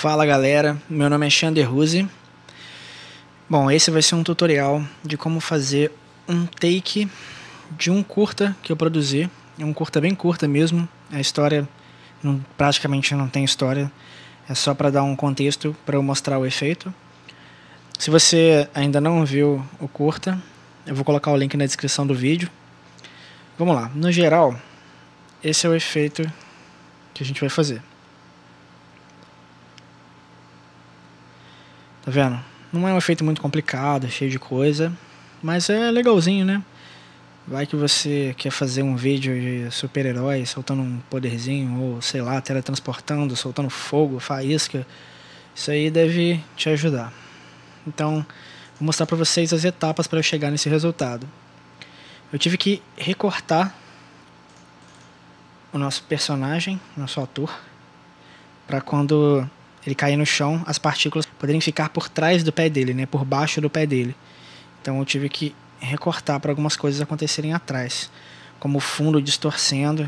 Fala galera, meu nome é Xander Ruse. Bom, esse vai ser um tutorial de como fazer um take de um curta que eu produzi. É um curta bem curta mesmo, a história praticamente não tem história, é só para dar um contexto para eu mostrar o efeito. Se você ainda não viu o curta, eu vou colocar o link na descrição do vídeo. Vamos lá, no geral, esse é o efeito que a gente vai fazer. Tá vendo? Não é um efeito muito complicado, cheio de coisa, mas é legalzinho, né? Vai que você quer fazer um vídeo de super-herói soltando um poderzinho, ou sei lá, teletransportando, soltando fogo, faísca. Isso aí deve te ajudar. Então, vou mostrar pra vocês as etapas para eu chegar nesse resultado. Eu tive que recortar o nosso personagem, nosso ator, para quando ele cair no chão, as partículas poderem ficar por trás do pé dele, né, por baixo do pé dele. Então eu tive que recortar para algumas coisas acontecerem atrás, como o fundo distorcendo.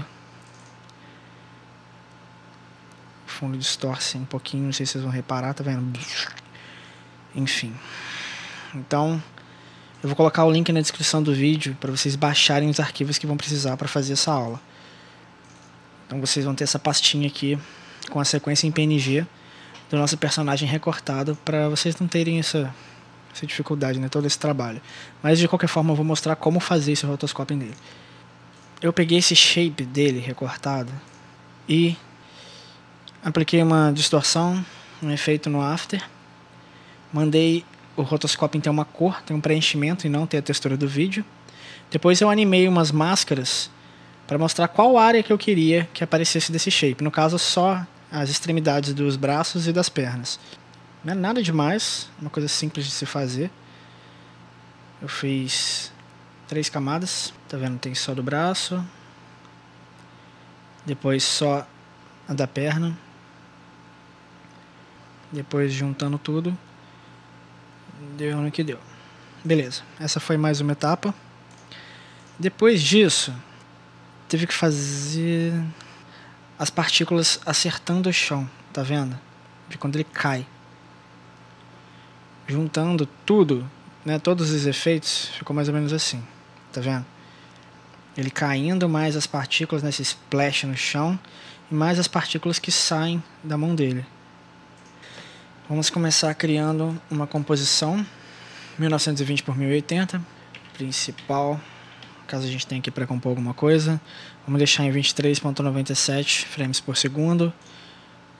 O fundo distorce um pouquinho, não sei se vocês vão reparar, tá vendo? Enfim. Então, eu vou colocar o link na descrição do vídeo para vocês baixarem os arquivos que vão precisar para fazer essa aula. Então vocês vão ter essa pastinha aqui com a sequência em PNG do nosso personagem recortado, para vocês não terem essa dificuldade, né, todo esse trabalho. Mas de qualquer forma eu vou mostrar como fazer esse rotoscoping dele. Eu peguei esse shape dele recortado e apliquei uma distorção, um efeito no after. Mandei o rotoscoping ter uma cor, ter um preenchimento e não ter a textura do vídeo. Depois eu animei umas máscaras para mostrar qual área que eu queria que aparecesse desse shape. No caso, só as extremidades dos braços e das pernas. Não é nada demais, uma coisa simples de se fazer. Eu fiz 3 camadas, tá vendo? Tem só do braço, depois só a da perna, depois juntando tudo, deu no que deu. Beleza, essa foi mais uma etapa. Depois disso, teve que fazer as partículas acertando o chão, tá vendo? De quando ele cai. Juntando tudo, né, todos os efeitos, ficou mais ou menos assim, tá vendo? Ele caindo, mais as partículas nesse splash no chão, e mais as partículas que saem da mão dele. Vamos começar criando uma composição 1920 por 1080, principal, caso a gente tenha aqui para compor alguma coisa. Vamos deixar em 23.97 frames por segundo.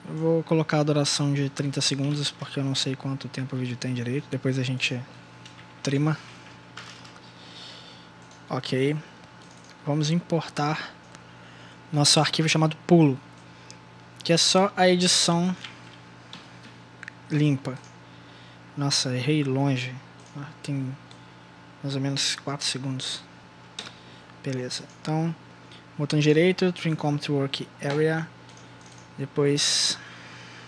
Eu vou colocar a duração de 30 segundos, porque eu não sei quanto tempo o vídeo tem direito. Depois a gente trima. Ok. Vamos importar nosso arquivo chamado pulo, que é só a edição limpa. Nossa, errei longe. Tem mais ou menos 4 segundos. Beleza. Então, botão direito, Trim Com to Work Area. Depois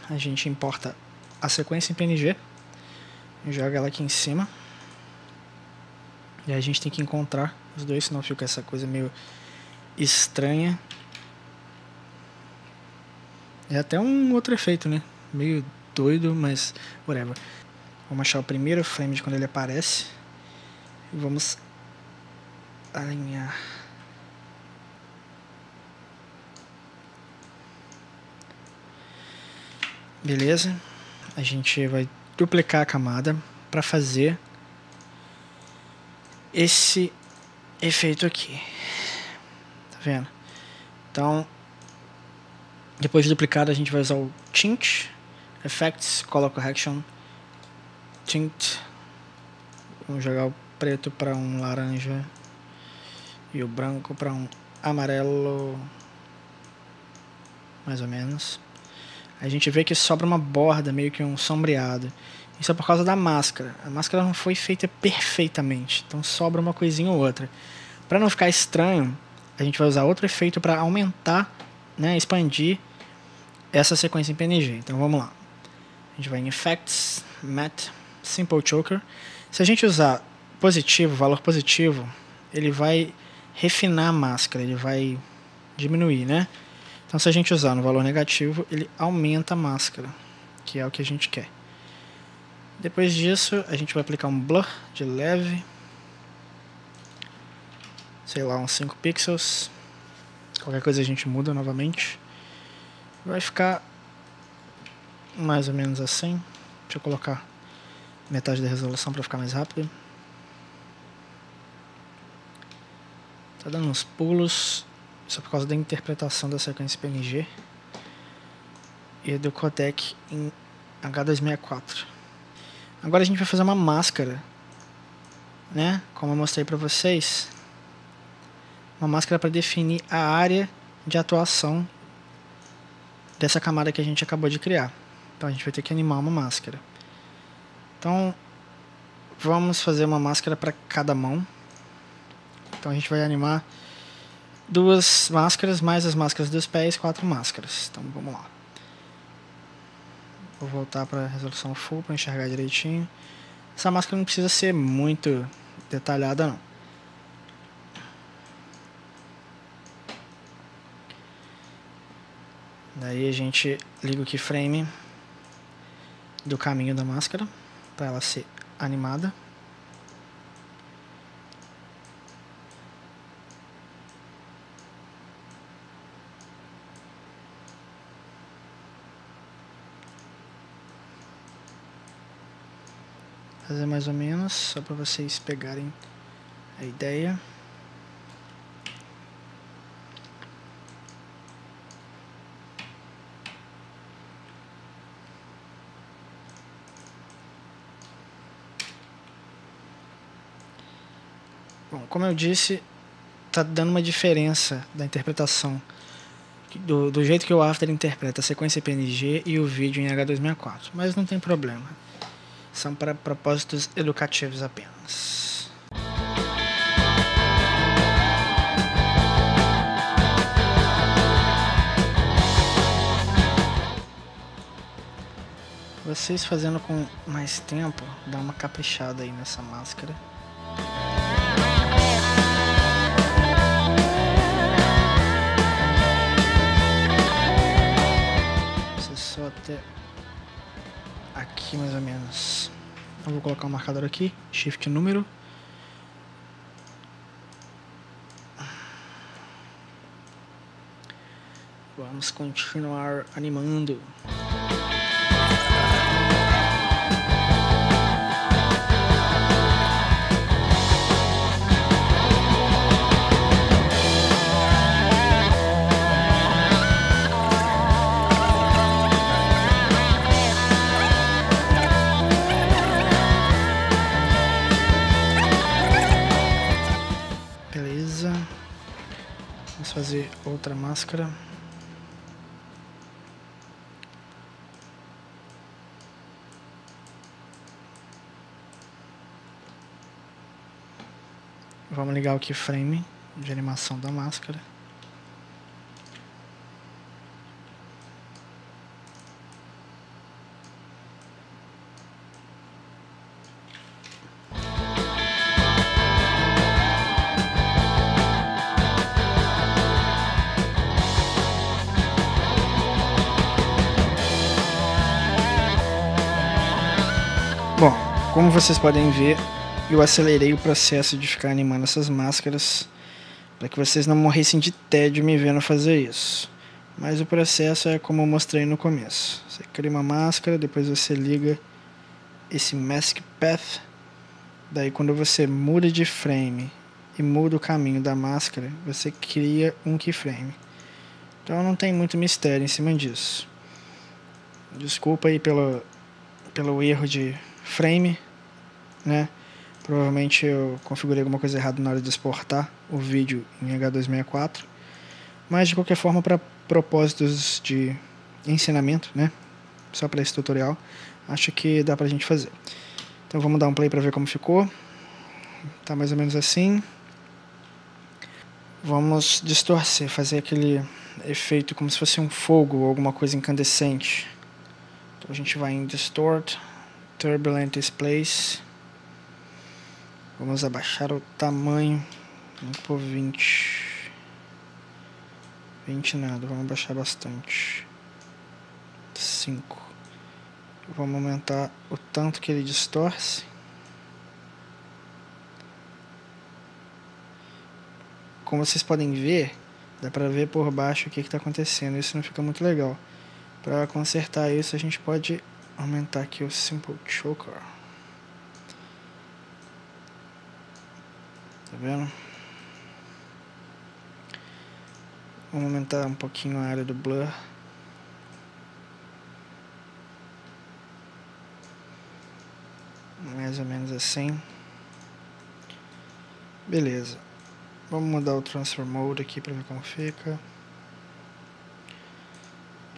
a gente importa a sequência em PNG, joga ela aqui em cima, e aí a gente tem que encontrar os dois, senão fica essa coisa meio estranha. É até um outro efeito, né? Meio doido, mas whatever. Vamos achar o primeiro frame de quando ele aparece e vamos alinhar. Beleza, a gente vai duplicar a camada para fazer esse efeito aqui, tá vendo? Então, depois de duplicado, a gente vai usar o Tint, Effects, Color Correction, Tint. Vamos jogar o preto para um laranja e o branco para um amarelo, mais ou menos. A gente vê que sobra uma borda, meio que um sombreado. Isso é por causa da máscara. A máscara não foi feita perfeitamente, então sobra uma coisinha ou outra. Para não ficar estranho, a gente vai usar outro efeito para aumentar, né, expandir essa sequência em PNG. Então vamos lá. A gente vai em Effects, Matte, Simple Choker. Se a gente usar positivo, valor positivo, ele vai refinar a máscara, ele vai diminuir, né? Então se a gente usar no valor negativo, ele aumenta a máscara, que é o que a gente quer. Depois disso, a gente vai aplicar um blur de leve, sei lá, uns 5 pixels. Qualquer coisa a gente muda novamente. Vai ficar mais ou menos assim. Deixa eu colocar metade da resolução para ficar mais rápido. Tá dando uns pulos, isso é por causa da interpretação da sequência PNG e do codec em H264. Agora a gente vai fazer uma máscara, né? Como eu mostrei para vocês, uma máscara para definir a área de atuação dessa camada que a gente acabou de criar. Então a gente vai ter que animar uma máscara. Então vamos fazer uma máscara para cada mão. Então a gente vai animar 2 máscaras, mais as máscaras dos pés, 4 máscaras. Então vamos lá. Vou voltar para a resolução full para enxergar direitinho. Essa máscara não precisa ser muito detalhada não. Daí a gente liga o keyframe do caminho da máscara para ela ser animada. Fazer mais ou menos, só para vocês pegarem a ideia. Bom, como eu disse, tá dando uma diferença da interpretação do jeito que o After interpreta a sequência PNG e o vídeo em H264, mas não tem problema. São para propósitos educativos apenas. Vocês fazendo com mais tempo, dá uma caprichada aí nessa máscara. Você só até aqui mais ou menos. Eu vou colocar um marcador aqui, shift número. Vamos continuar animando. Vamos fazer outra máscara. Vamos ligar o keyframe de animação da máscara. Bom, como vocês podem ver, eu acelerei o processo de ficar animando essas máscaras para que vocês não morressem de tédio me vendo fazer isso. Mas o processo é como eu mostrei no começo. Você cria uma máscara, depois você liga esse Mask Path. Daí quando você muda de frame e muda o caminho da máscara, você cria um keyframe. Então não tem muito mistério em cima disso. Desculpa aí pelo erro de frame, né? Provavelmente eu configurei alguma coisa errada na hora de exportar o vídeo em H264. Mas de qualquer forma, para propósitos de ensinamento, né? Só para esse tutorial, acho que dá pra gente fazer. Então vamos dar um play para ver como ficou. Tá mais ou menos assim. Vamos distorcer, fazer aquele efeito como se fosse um fogo ou alguma coisa incandescente. Então a gente vai em Distort, Turbulent Displace. Vamos abaixar o tamanho. Vamos por 20. 20 nada, vamos abaixar bastante. 5. Vamos aumentar o tanto que ele distorce. Como vocês podem ver, dá pra ver por baixo o que está acontecendo. Isso não fica muito legal. Para consertar isso, a gente pode aumentar aqui o Simple Choker. Tá vendo? Vamos aumentar um pouquinho a área do blur. Mais ou menos assim. Beleza. Vamos mudar o Transfer Mode aqui para ver como fica.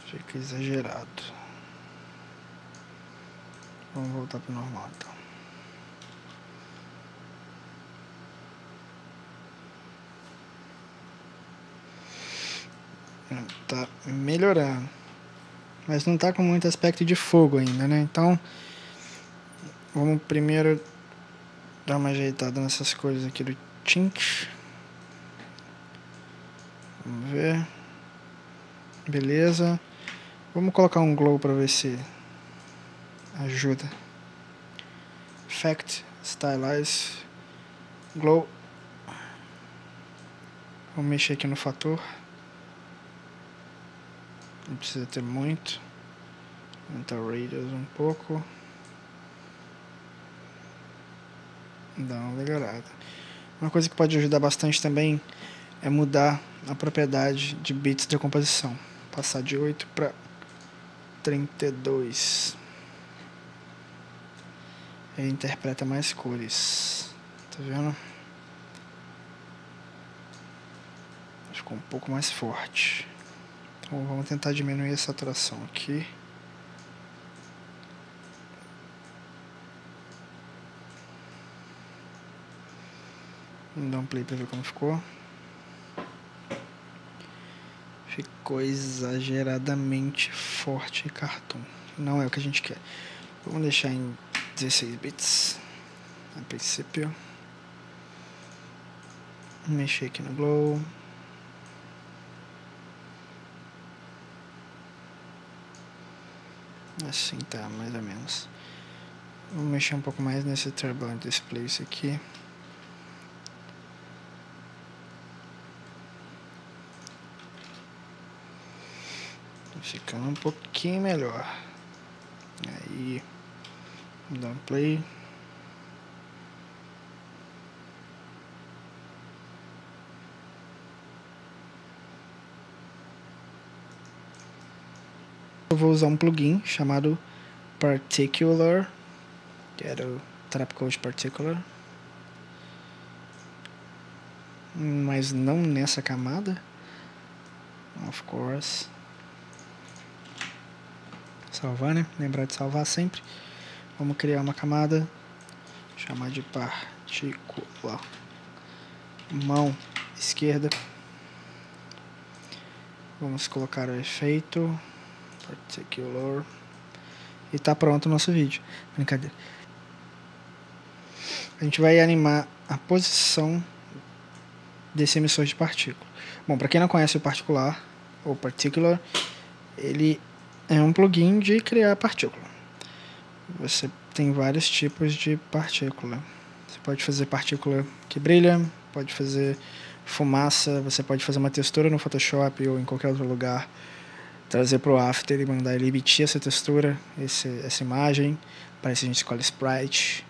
Fica exagerado. Vamos voltar para o normal então. Tá melhorando. Mas não tá com muito aspecto de fogo ainda, né? Então, vamos primeiro dar uma ajeitada nessas cores aqui do tint. Vamos ver. Beleza. Vamos colocar um glow para ver se ajuda. Effect, Stylize, Glow. Vou mexer aqui no fator. Não precisa ter muito. Aumentar o radius um pouco. Dá uma melhorada. Uma coisa que pode ajudar bastante também é mudar a propriedade de bits de composição. Passar de 8 para 32. Ele interpreta mais cores. Tá vendo? Ficou um pouco mais forte. Então vamos tentar diminuir a saturação aqui. Vamos dar um play para ver como ficou. Ficou exageradamente forte e cartoon. Não é o que a gente quer. Vamos deixar em 16 bits a princípio. Mexer aqui no glow. Assim tá, mais ou menos. Vou mexer um pouco mais nesse Turbulent Displace aqui. Tá ficando um pouquinho melhor. Aí, vou dar um play. Eu vou usar um plugin chamado Particular, que era o Trapcoat Particular, mas não nessa camada, of course. Salvar, né? Lembrar de salvar sempre. Vamos criar uma camada, chamar de partícula, mão esquerda. Vamos colocar o efeito Particular. E tá pronto o nosso vídeo. Brincadeira. A gente vai animar a posição desse emissor de partícula. Bom, para quem não conhece o particular, ou particular, ele é um plugin de criar partícula. Você tem vários tipos de partícula. Você pode fazer partícula que brilha, pode fazer fumaça, você pode fazer uma textura no Photoshop ou em qualquer outro lugar, trazer para o After e mandar ele emitir essa textura, essa imagem. Parece que a gente escolhe Sprite,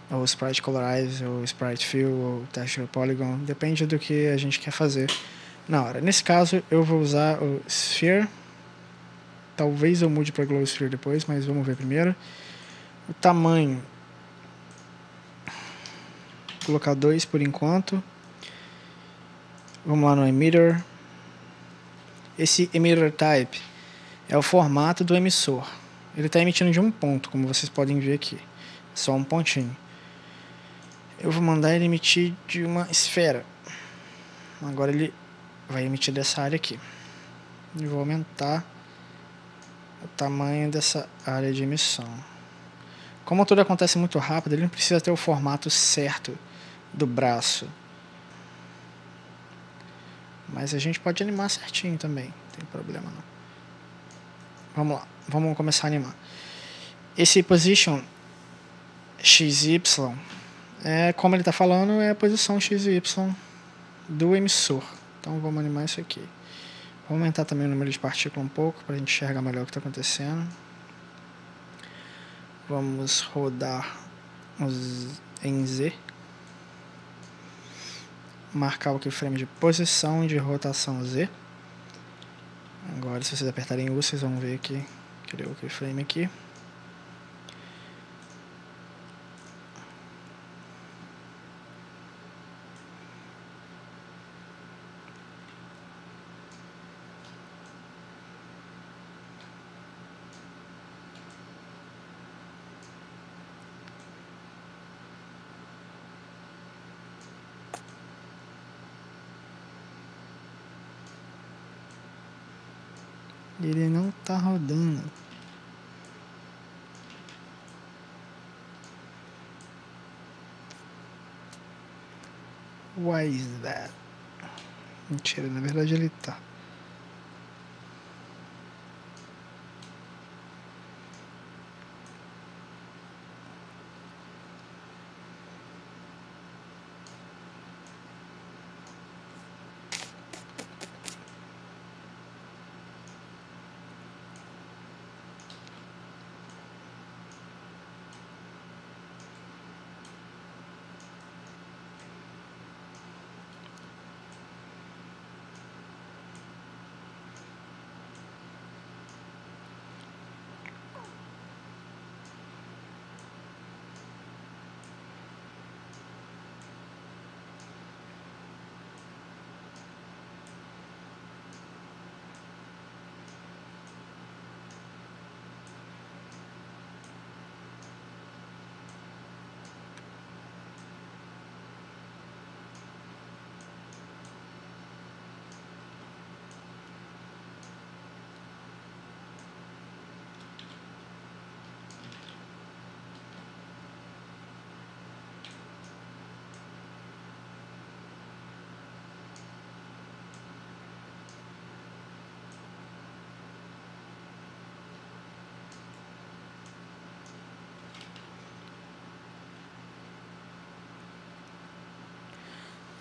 ou Sprite Colorize, ou Sprite Fill, ou Texture Polygon, depende do que a gente quer fazer na hora. Nesse caso eu vou usar o Sphere, talvez eu mude para Glow Sphere depois, mas vamos ver primeiro. O tamanho, vou colocar 2 por enquanto. Vamos lá no Emitter. Esse Emitter Type é o formato do emissor. Ele está emitindo de um ponto, como vocês podem ver aqui. Só um pontinho. Eu vou mandar ele emitir de uma esfera. Agora ele vai emitir dessa área aqui. E vou aumentar o tamanho dessa área de emissão. Como tudo acontece muito rápido, ele não precisa ter o formato certo do braço. Mas a gente pode animar certinho também, não tem problema não. Vamos lá, vamos começar a animar. Esse position XY, como ele está falando, é a posição XY do emissor. Então vamos animar isso aqui. Vou aumentar também o número de partículas um pouco para a gente enxergar melhor o que está acontecendo. Vamos rodar em Z. Marcar o keyframe de posição e de rotação Z. Agora, se vocês apertarem U, vocês vão ver que criou o keyframe aqui. Ele não tá rodando. Why is that? Mentira, na verdade ele tá.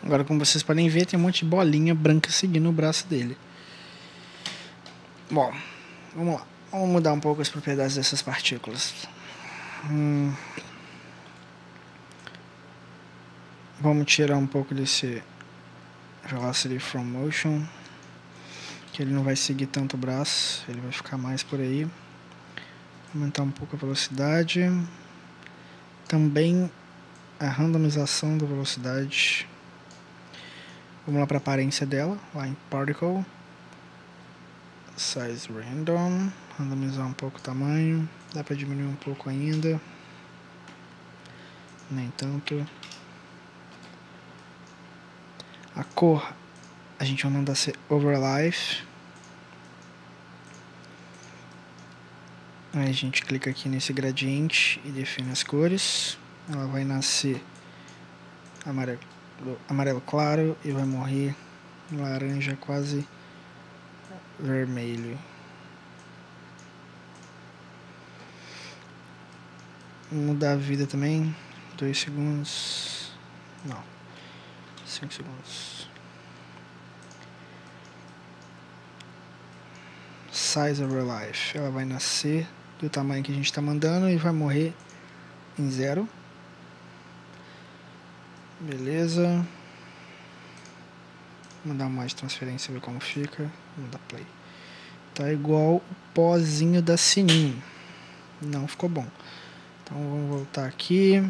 Agora, como vocês podem ver, tem um monte de bolinha branca seguindo o braço dele. Bom, vamos lá. Vamos mudar um pouco as propriedades dessas partículas. Vamos tirar um pouco desse Velocity from Motion, que ele não vai seguir tanto o braço, ele vai ficar mais por aí. Aumentar um pouco a velocidade. Também a randomização da velocidade. Vamos lá para a aparência dela, lá em Particle. Size Random. Randomizar um pouco o tamanho. Dá para diminuir um pouco ainda. Nem tanto. A cor, a gente vai mandar ser Overlife. Aí a gente clica aqui nesse gradiente e define as cores. Ela vai nascer amarelo claro e vai morrer laranja quase vermelho. Vou mudar a vida também. 2 segundos. Não. 5 segundos. Size Overlife. Ela vai nascer do tamanho que a gente está mandando e vai morrer em 0. Beleza. Vou dar mais transferência, ver como fica. Vamos dar play. Tá igual o pozinho da Sininho. Não ficou bom. Então vamos voltar aqui.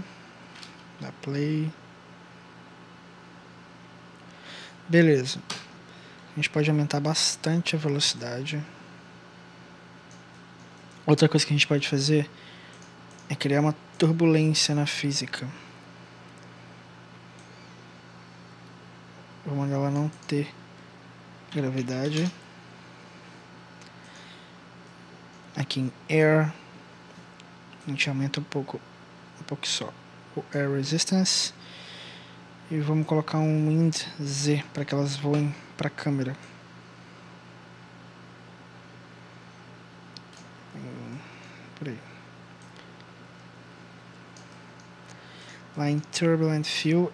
Dar play. Beleza. A gente pode aumentar bastante a velocidade. Outra coisa que a gente pode fazer é criar uma turbulência na física. Vou mandar ela não ter gravidade. Aqui em Air, a gente aumenta um pouco só o Air Resistance. E vamos colocar um Wind Z para que elas voem para a câmera. Por aí. lá em Turbulent Fill,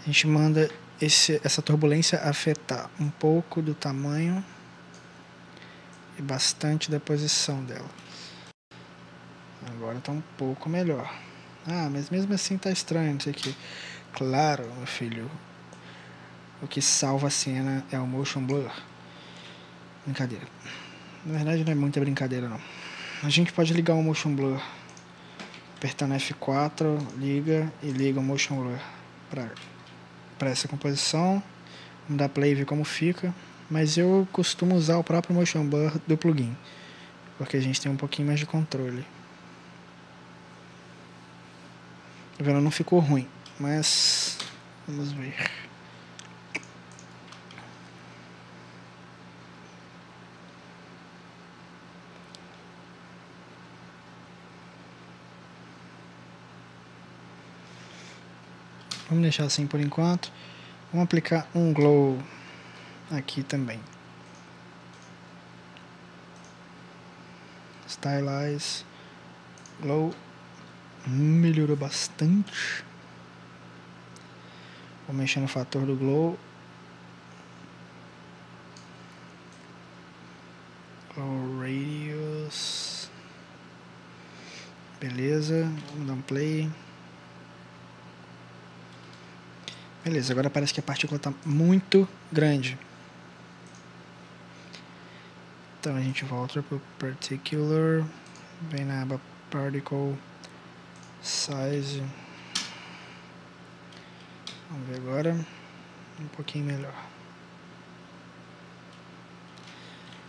a gente manda essa turbulência afetar um pouco do tamanho e bastante da posição dela. Agora tá um pouco melhor. Ah, mas mesmo assim tá estranho, não sei o que. Claro, meu filho, o que salva a cena é o motion blur. Brincadeira. Na verdade não é muita brincadeira não. A gente pode ligar o motion blur apertando F4, liga o motion blur para essa composição. Vamos dar play e ver como fica. Mas eu costumo usar o próprio motion blur do plugin, porque a gente tem um pouquinho mais de controle. Tá vendo? Não ficou ruim, mas vamos ver. Vamos deixar assim por enquanto. Vamos aplicar um glow aqui também. Stylize, glow, melhorou bastante. Vou mexer no fator do glow. Glow radius. Beleza, vamos dar um play. Beleza, agora parece que a partícula está muito grande. Então a gente volta para o Particular, vem na aba Particle Size. Vamos ver agora, um pouquinho melhor.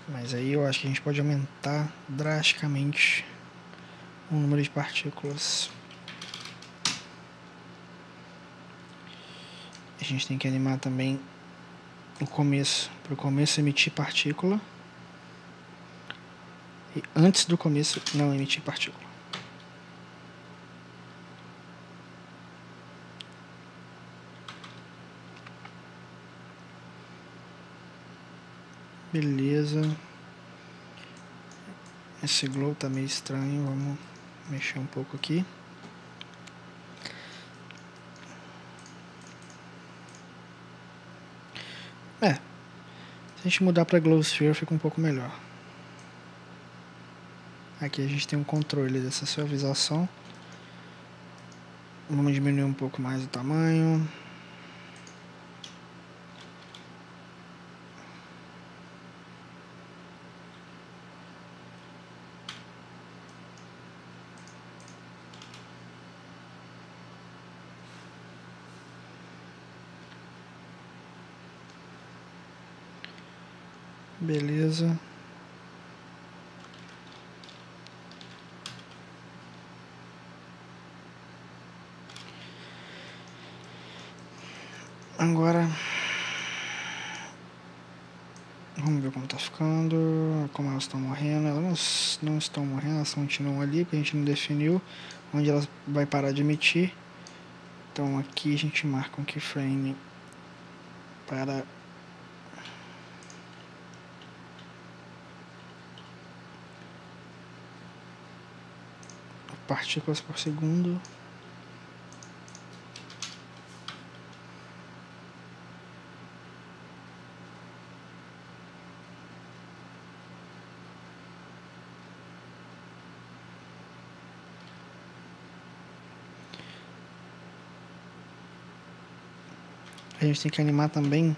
Mas aí eu acho que a gente pode aumentar drasticamente o número de partículas. A gente tem que animar também o começo, para o começo emitir partícula. E antes do começo não emitir partícula. Beleza. Esse glow tá meio estranho, vamos mexer um pouco aqui. Se a gente mudar para Glow Sphere fica um pouco melhor. Aqui a gente tem um controle dessa suavização. Vamos diminuir um pouco mais o tamanho. Beleza. Agora vamos ver como tá ficando, como elas estão morrendo. Elas não estão morrendo, elas continuam ali, porque a gente não definiu onde elas vai parar de emitir. Então aqui a gente marca um keyframe para partículas por segundo. A gente tem que animar também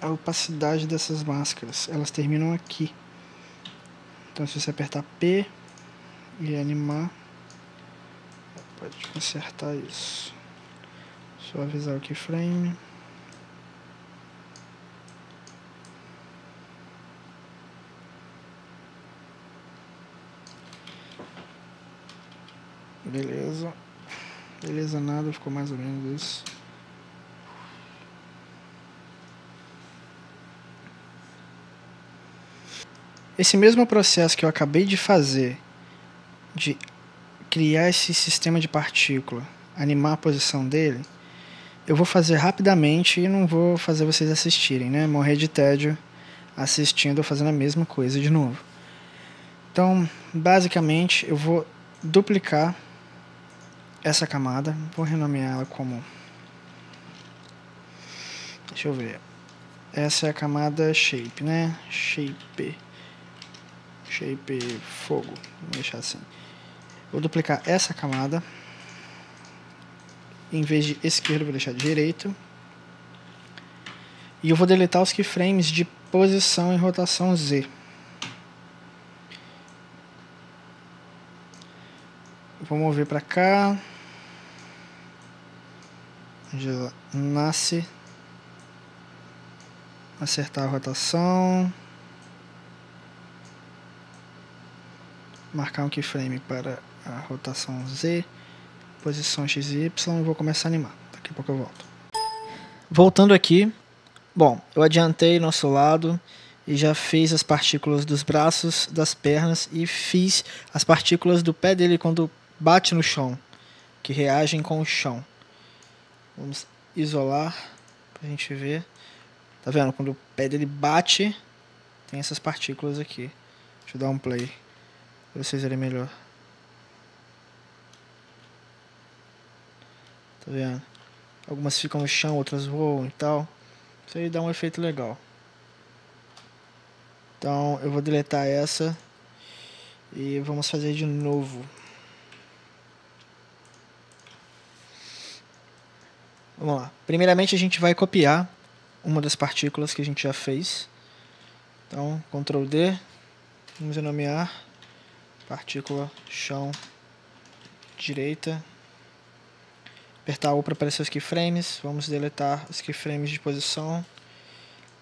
a opacidade dessas máscaras. Elas terminam aqui. Então se você apertar P e animar, pode consertar isso. Suavizar o keyframe. Beleza. Beleza nada, ficou mais ou menos isso. Esse mesmo processo que eu acabei de fazer, de criar esse sistema de partícula, animar a posição dele, eu vou fazer rapidamente e não vou fazer vocês assistirem, né? Morrer de tédio assistindo ou fazendo a mesma coisa de novo. Então, basicamente, eu vou duplicar essa camada. Vou renomear ela como... Deixa eu ver. Essa é a camada shape, né? Shape fogo. Vou deixar assim. Vou duplicar essa camada. Em vez de esquerdo, vou deixar direito. E eu vou deletar os keyframes de posição e rotação Z. Vou mover para cá. Onde ela nasce. Acertar a rotação. Marcar um keyframe para a rotação Z. Posição X e Y. E vou começar a animar. Daqui a pouco eu volto. Voltando aqui. Bom, eu adiantei nosso lado e já fiz as partículas dos braços, das pernas e fiz as partículas do pé dele quando bate no chão, que reagem com o chão. Vamos isolar pra gente ver. Tá vendo? Quando o pé dele bate, tem essas partículas aqui. Deixa eu dar um play pra vocês verem melhor. Tá vendo? Algumas ficam no chão, outras voam e tal. Isso aí dá um efeito legal. Então eu vou deletar essa e vamos fazer de novo. Vamos lá. Primeiramente a gente vai copiar uma das partículas que a gente já fez. Então, Ctrl D, vamos renomear partícula chão direita. Apertar U para aparecer os keyframes. Vamos deletar os keyframes de posição.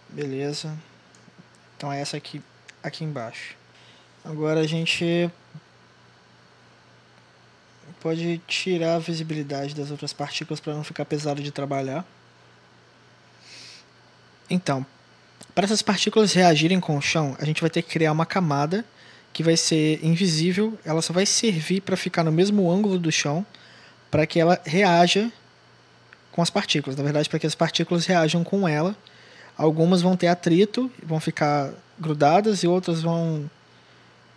Beleza. Então é essa aqui embaixo. Agora a gente pode tirar a visibilidade das outras partículas para não ficar pesado de trabalhar. Então, para essas partículas reagirem com o chão, a gente vai ter que criar uma camada que vai ser invisível. Ela só vai servir para ficar no mesmo ângulo do chão, para que ela reaja com as partículas. Na verdade, para que as partículas reajam com ela. Algumas vão ter atrito, vão ficar grudadas e outras vão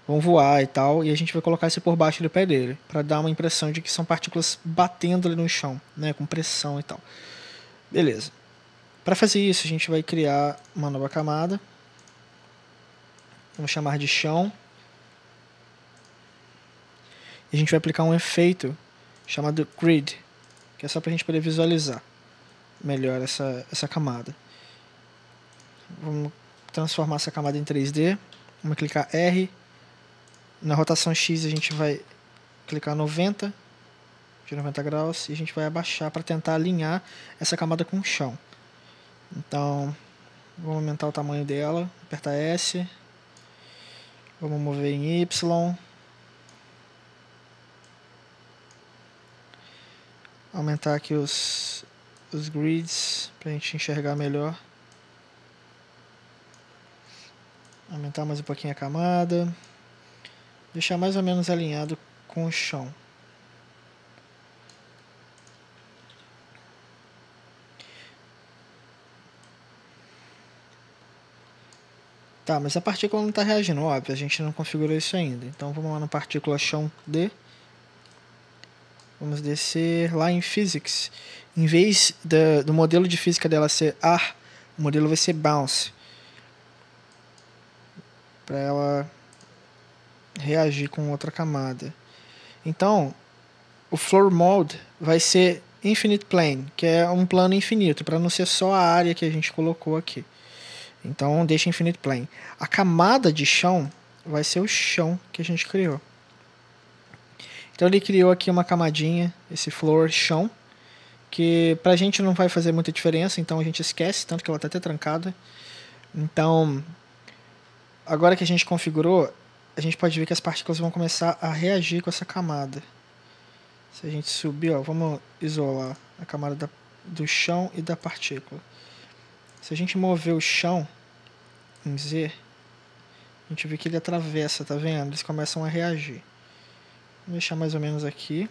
voar e tal. E a gente vai colocar isso por baixo do pé dele, para dar uma impressão de que são partículas batendo ali no chão, né, com pressão e tal. Beleza. Para fazer isso, a gente vai criar uma nova camada. Vamos chamar de chão. E a gente vai aplicar um efeito chamado Grid, que é só para a gente poder visualizar melhor essa camada. Vamos transformar essa camada em 3D. Vamos clicar R. Na rotação X a gente vai clicar 90 graus e a gente vai abaixar para tentar alinhar essa camada com o chão. Então, vamos aumentar o tamanho dela, apertar S. Vamos mover em Y. Aumentar aqui os grids para a gente enxergar melhor. Aumentar mais um pouquinho a camada. Deixar mais ou menos alinhado com o chão. Tá, mas a partícula não está reagindo, óbvio, a gente não configurou isso ainda. Então vamos lá na partícula chão D. Vamos descer lá em Physics. Em vez do modelo de física dela ser ar, o modelo vai ser bounce. Para ela reagir com outra camada. Então, o floor mode vai ser infinite plane, que é um plano infinito, para não ser só a área que a gente colocou aqui. Então, deixa infinite plane. A camada de chão vai ser o chão que a gente criou. Então, ele criou aqui uma camadinha, esse floor chão, que pra gente não vai fazer muita diferença, então a gente esquece, tanto que ela está até trancada. Então, agora que a gente configurou, a gente pode ver que as partículas vão começar a reagir com essa camada. Se a gente subir, ó, vamos isolar a camada do chão e da partícula. Se a gente mover o chão em Z, a gente vê que ele atravessa, tá vendo? Eles começam a reagir. Vou deixar mais ou menos aqui.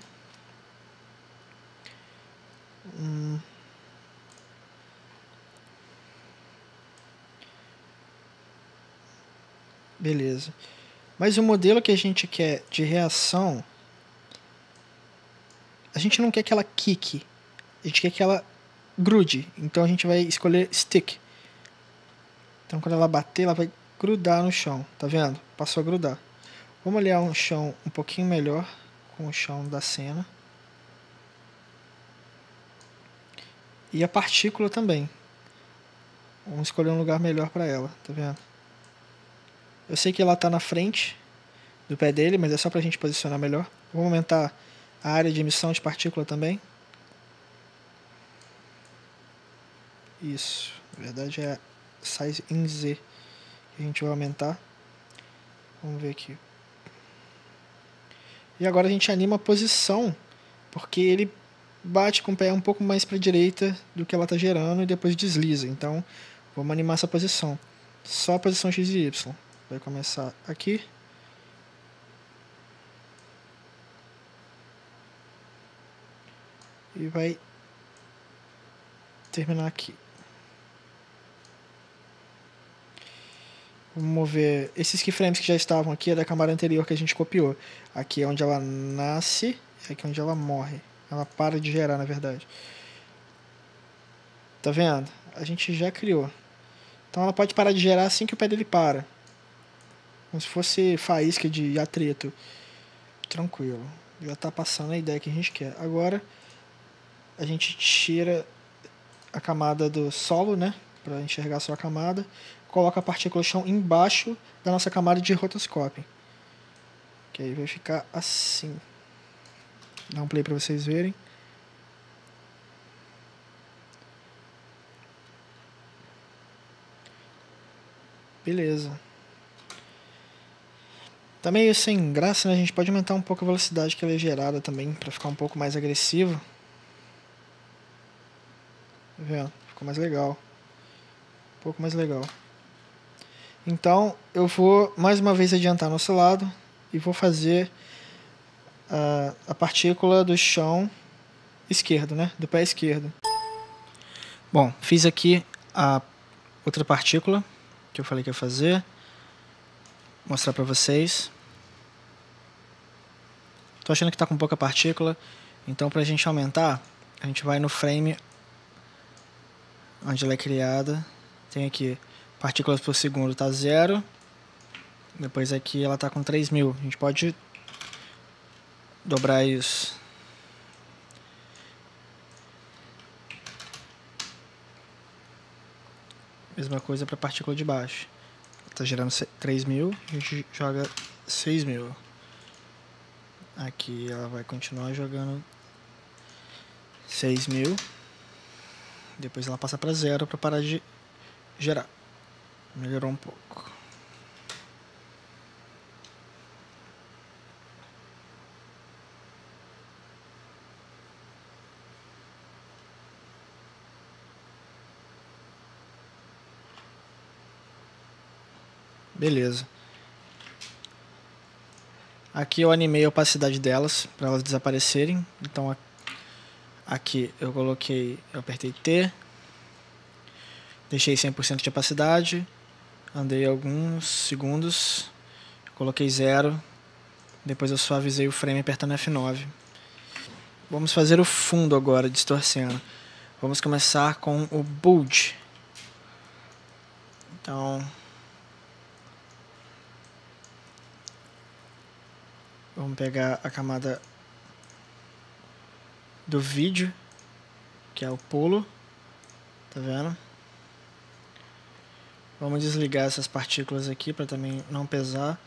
Beleza. Mas o modelo que a gente quer de reação a gente não quer que ela quique, a gente quer que ela grude. Então a gente vai escolher stick. Então quando ela bater, ela vai grudar no chão, tá vendo? Passou a grudar. Vamos olhar um chão um pouquinho melhor com o chão da cena. E a partícula também. Vamos escolher um lugar melhor para ela, tá vendo? Eu sei que ela tá na frente do pé dele, mas é só pra gente posicionar melhor. Vamos aumentar a área de emissão de partícula também. Isso, na verdade é size in Z que a gente vai aumentar. Vamos ver aqui. E agora a gente anima a posição, porque ele bate com o pé um pouco mais para a direita do que ela está gerando e depois desliza. Então, vamos animar essa posição. Só a posição X e Y. Vai começar aqui. E vai terminar aqui. Vamos mover esses keyframes que já estavam aqui, é da camada anterior que a gente copiou. Aqui é onde ela nasce, aqui é onde ela morre. Ela para de gerar, na verdade. Tá vendo? A gente já criou. Então ela pode parar de gerar assim que o pé dele para. Como se fosse faísca de atrito. Tranquilo. Já tá passando a ideia que a gente quer. Agora a gente tira a camada do solo, né? Para enxergar só a camada. Coloca a partícula chão embaixo da nossa camada de rotoscópio. Que aí vai ficar assim. Dá um play para vocês verem. Beleza. Tá meio sem graça, né? A gente pode aumentar um pouco a velocidade que ela é gerada também, para ficar um pouco mais agressivo. Tá vendo? Ficou mais legal. Um pouco mais legal. Então, eu vou mais uma vez adiantar nosso lado e vou fazer a partícula do chão esquerdo, né? Do pé esquerdo. Bom, fiz aqui a outra partícula que eu falei que ia fazer. Vou mostrar pra vocês. Tô achando que tá com pouca partícula, então pra gente aumentar, a gente vai no frame onde ela é criada. Tem aqui partículas por segundo, tá 0. Depois aqui ela tá com 3000. A gente pode dobrar isso. Mesma coisa para a partícula de baixo. Tá gerando 3000, a gente joga 6000. Aqui ela vai continuar jogando 6000. Depois ela passa para 0 para parar de gerar. Melhorou um pouco. Beleza. Aqui eu animei a opacidade delas para elas desaparecerem. Então aqui eu apertei T, deixei 100% de opacidade, andei alguns segundos, coloquei 0, depois eu suavizei o frame apertando F9. Vamos fazer o fundo agora, distorcendo. Vamos começar com o Bulge. Então, vamos pegar a camada do vídeo, que é o pulo, tá vendo? Vamos desligar essas partículas aqui para também não pesar.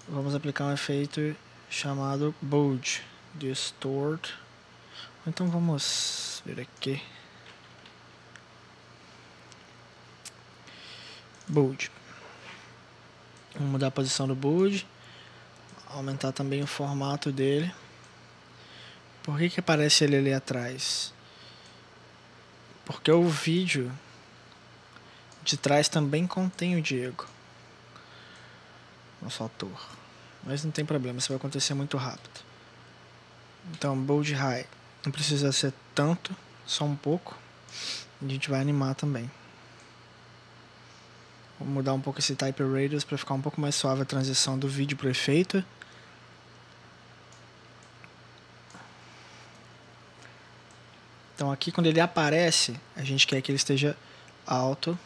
Vamos aplicar um efeito chamado Bulge, Distort. Então vamos ver aqui. Bulge. Vamos mudar a posição do Bulge. Aumentar também o formato dele. Por que aparece ele ali atrás? Porque o vídeo de trás também contém o Diego, nosso ator. Mas não tem problema, isso vai acontecer muito rápido. Então, Bold High. Não precisa ser tanto, só um pouco. A gente vai animar também. Vou mudar um pouco esse Type Radius para ficar um pouco mais suave a transição do vídeo para o efeito. Então aqui quando ele aparece, a gente quer que ele esteja alto.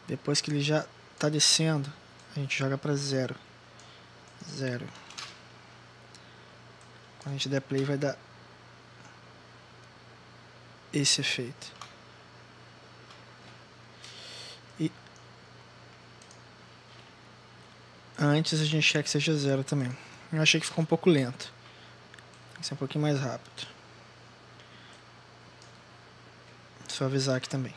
Depois que ele já está descendo, a gente joga para 0. 0. Quando a gente der play vai dar esse efeito. E antes a gente quer que seja 0 também. Eu achei que ficou um pouco lento. Tem que ser um pouquinho mais rápido. Só avisar aqui também.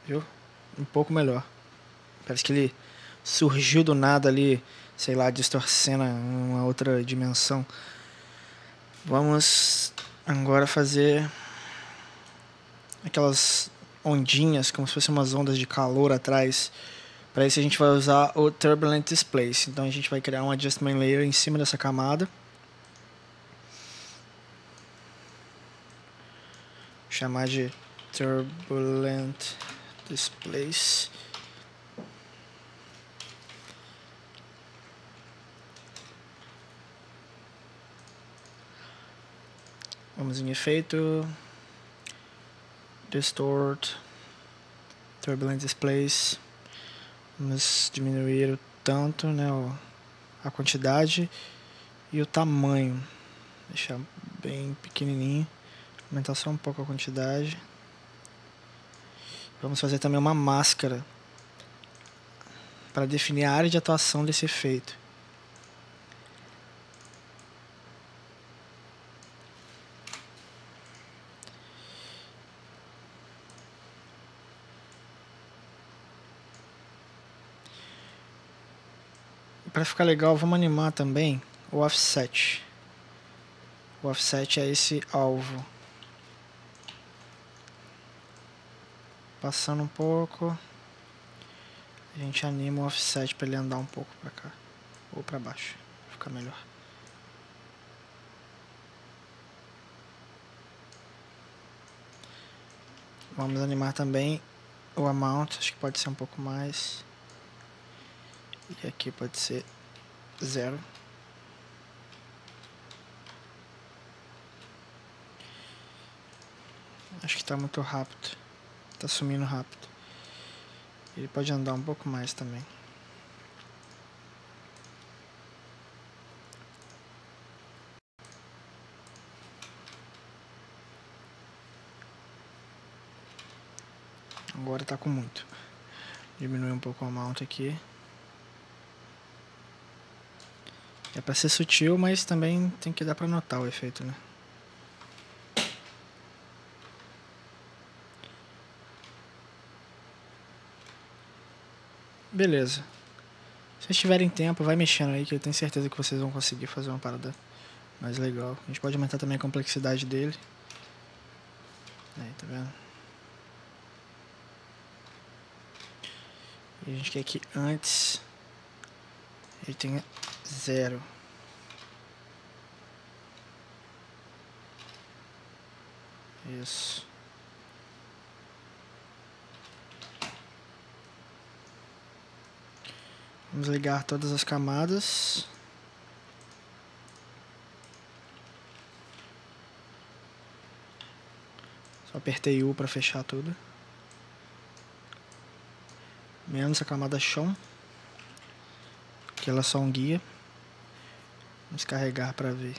Viu? Um pouco melhor. Parece que ele surgiu do nada ali, sei lá, distorcendo uma outra dimensão. Vamos agora fazer aquelas ondinhas, como se fossem umas ondas de calor atrás. Para isso a gente vai usar o Turbulent Displace. Então a gente vai criar um Adjustment Layer em cima dessa camada. Chamar de Turbulent Displace. Vamos em efeito, Distort, Turbulent Displace. Vamos diminuir o tanto, né, a quantidade e o tamanho. Deixar bem pequenininho. Aumentar só um pouco a quantidade. Vamos fazer também uma máscara para definir a área de atuação desse efeito. Para ficar legal, vamos animar também o offset. O offset é esse alvo. Passando um pouco, a gente anima o offset para ele andar um pouco para cá ou para baixo, pra ficar melhor. Vamos animar também o amount, acho que pode ser um pouco mais. E aqui pode ser 0. Acho que está muito rápido. Está sumindo rápido. Ele pode andar um pouco mais também. Agora está com muito. Diminui um pouco o amount aqui. É para ser sutil, mas também tem que dar para notar o efeito, né? Beleza. Se vocês tiverem tempo, vai mexendo aí que eu tenho certeza que vocês vão conseguir fazer uma parada mais legal. A gente pode aumentar também a complexidade dele. Aí, tá vendo? E a gente quer que antes ele tenha 0. Isso. Vamos ligar todas as camadas. Só apertei U para fechar tudo. Menos a camada chão, que ela é só um guia. Vamos carregar para ver.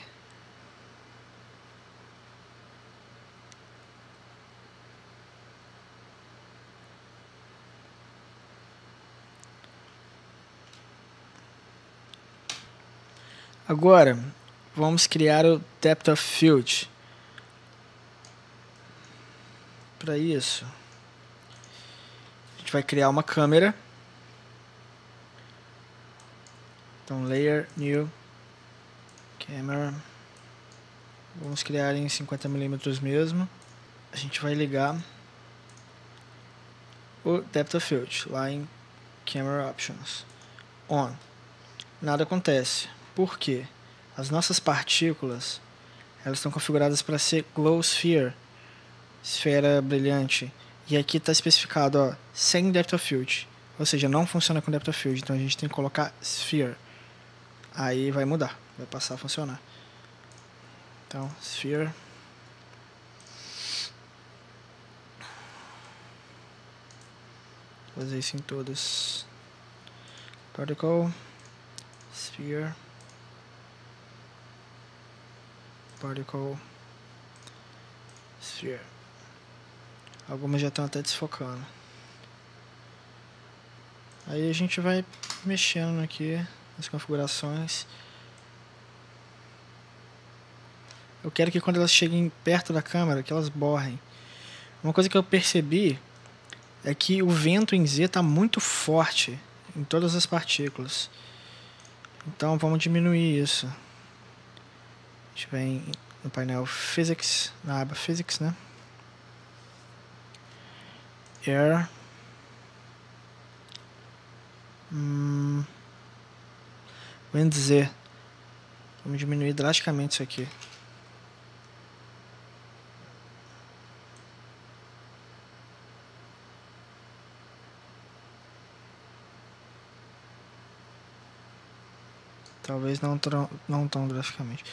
Agora, vamos criar o Depth of Field. Para isso, a gente vai criar uma câmera. Então, Layer, New, Camera. Vamos criar em 50mm mesmo. A gente vai ligar o Depth of Field lá em Camera Options. On. Nada acontece. Por quê? As nossas partículas, elas estão configuradas para ser Glow Sphere, esfera brilhante. E aqui está especificado, ó, sem Depth of Field. Ou seja, não funciona com Depth of Field. Então a gente tem que colocar Sphere. Aí vai mudar. vai passar a funcionar. Então, Sphere. Vou fazer isso em todas. Particle, Sphere, Particle, Sphere. Algumas já estão até desfocando. Aí a gente vai mexendo aqui nas configurações. Eu quero que quando elas cheguem perto da câmera, que elas borrem. Uma coisa que eu percebi é que o vento em Z está muito forte em todas as partículas. Então vamos diminuir isso. A gente vem no painel Physics, na aba Physics, né? Air. Wind Z. Vamos diminuir drasticamente isso aqui. Talvez não tão drasticamente.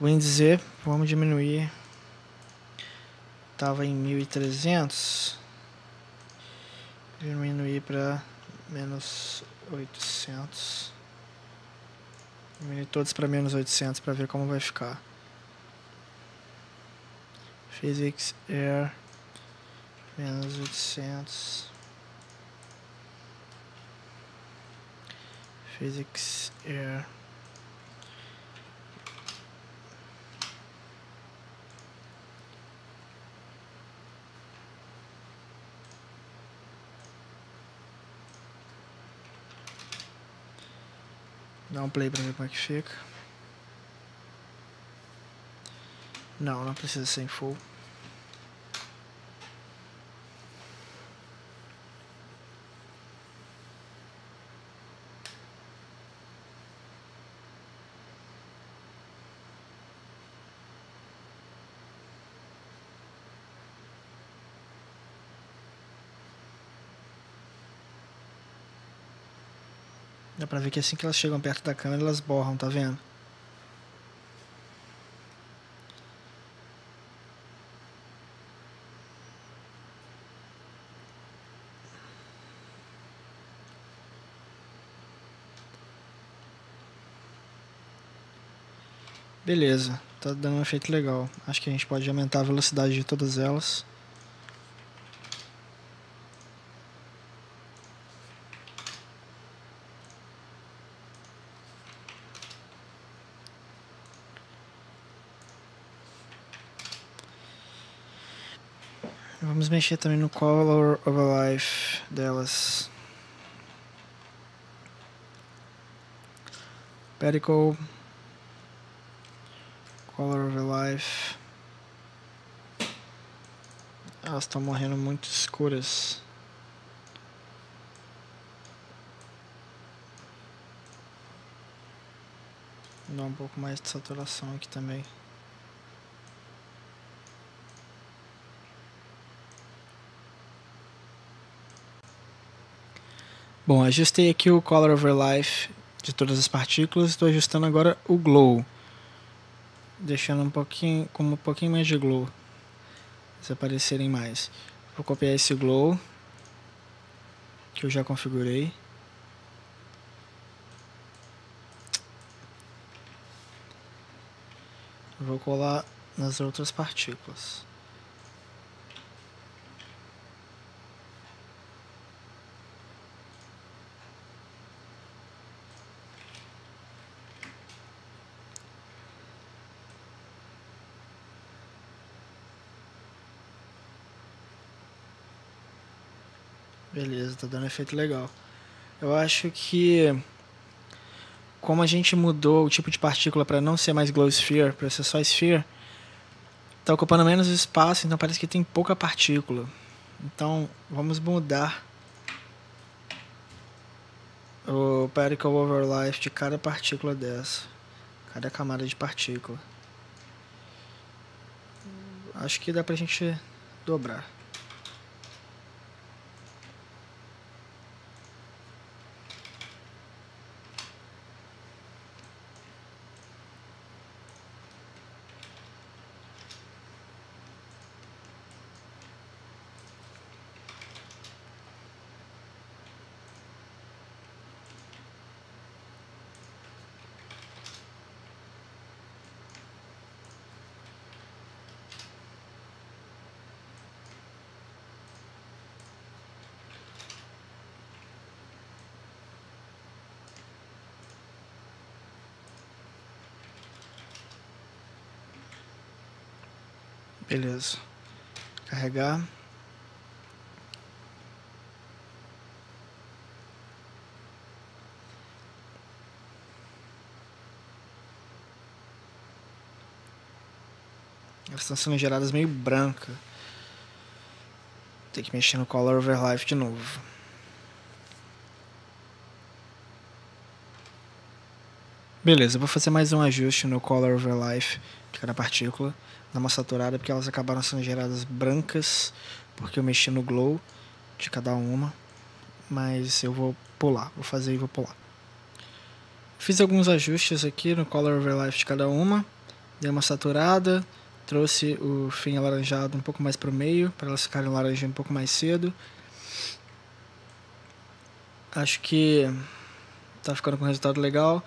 Wind Z, vamos diminuir. Tava em 1300. Diminuir para menos 800. Diminuir todos para menos 800 para ver como vai ficar. Physics, Air, menos 800. Physics, Air. Dá um play pra ver como é que fica. Não precisa ser em full. Dá pra ver que assim que elas chegam perto da câmera, elas borram, tá vendo? Beleza, tá dando um efeito legal. Acho que a gente pode aumentar a velocidade de todas elas. Vamos mexer também no Color of Life delas. Particle, Color of Life. Elas estão morrendo muito escuras. Vou dar um pouco mais de saturação aqui também. Bom, ajustei aqui o Color Over Life de todas as partículas. Estou ajustando agora o Glow, deixando com um pouquinho mais de glow, se aparecerem mais. Vou copiar esse Glow que eu já configurei. Vou colar nas outras partículas. Beleza, tá dando efeito legal. Eu acho que, como a gente mudou o tipo de partícula para não ser mais Glow Sphere, para ser só Sphere, tá ocupando menos espaço, então parece que tem pouca partícula. Então vamos mudar o Particle Over Life de cada partícula dessa, cada camada de partícula. Acho que dá pra gente dobrar. Beleza. Carregar. Elas estão sendo geradas meio branca. Tem que mexer no Color Over Life de novo. Beleza, eu vou fazer mais um ajuste no Color Over Life de cada partícula. Dar uma saturada, porque elas acabaram sendo geradas brancas, porque eu mexi no Glow de cada uma. Mas eu vou pular, vou fazer e vou pular. Fiz alguns ajustes aqui no Color Over Life de cada uma. Dei uma saturada. Trouxe o fim alaranjado um pouco mais para o meio, para elas ficarem laranja um pouco mais cedo. Acho que tá ficando com um resultado legal.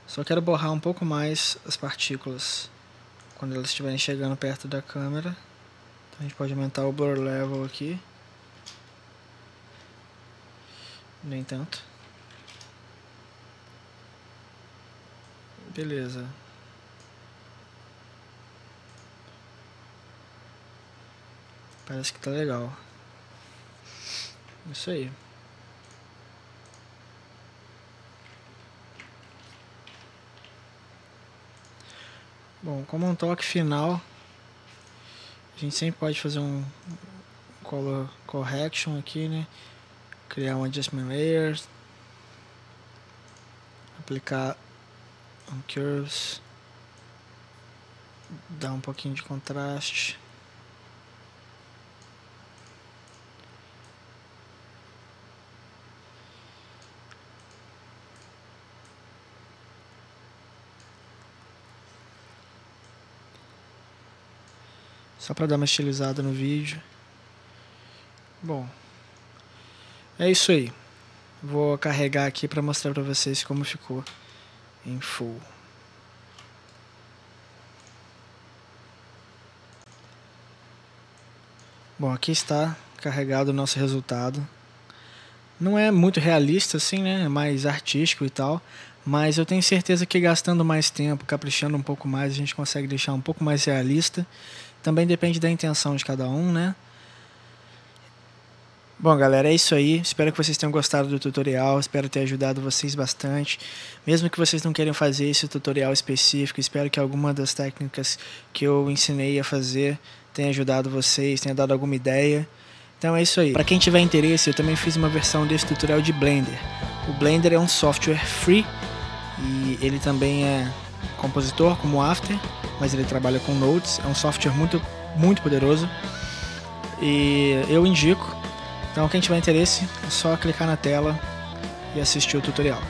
Só quero borrar um pouco mais as partículas quando elas estiverem chegando perto da câmera. Então a gente pode aumentar o blur level aqui. Nem tanto. Beleza. Parece que tá legal. Isso aí. Bom, como um toque final, a gente sempre pode fazer um color correction aqui, né? Criar um adjustment layer, aplicar um curves, dar um pouquinho de contraste. Só para dar uma estilizada no vídeo. Bom, é isso aí. Vou carregar aqui para mostrar para vocês como ficou em full. Bom, aqui está carregado o nosso resultado. Não é muito realista assim, né? É mais artístico e tal. Mas eu tenho certeza que gastando mais tempo, caprichando um pouco mais, a gente consegue deixar um pouco mais realista. Também depende da intenção de cada um, né? Bom, galera, é isso aí. Espero que vocês tenham gostado do tutorial. Espero ter ajudado vocês bastante. Mesmo que vocês não queiram fazer esse tutorial específico, espero que alguma das técnicas que eu ensinei a fazer tenha ajudado vocês, tenha dado alguma ideia. Então é isso aí. Para quem tiver interesse, eu também fiz uma versão desse tutorial de Blender. O Blender é um software free e ele também é compositor como o After, mas ele trabalha com Notes. É um software muito poderoso e eu indico. Então quem tiver interesse é só clicar na tela e assistir o tutorial.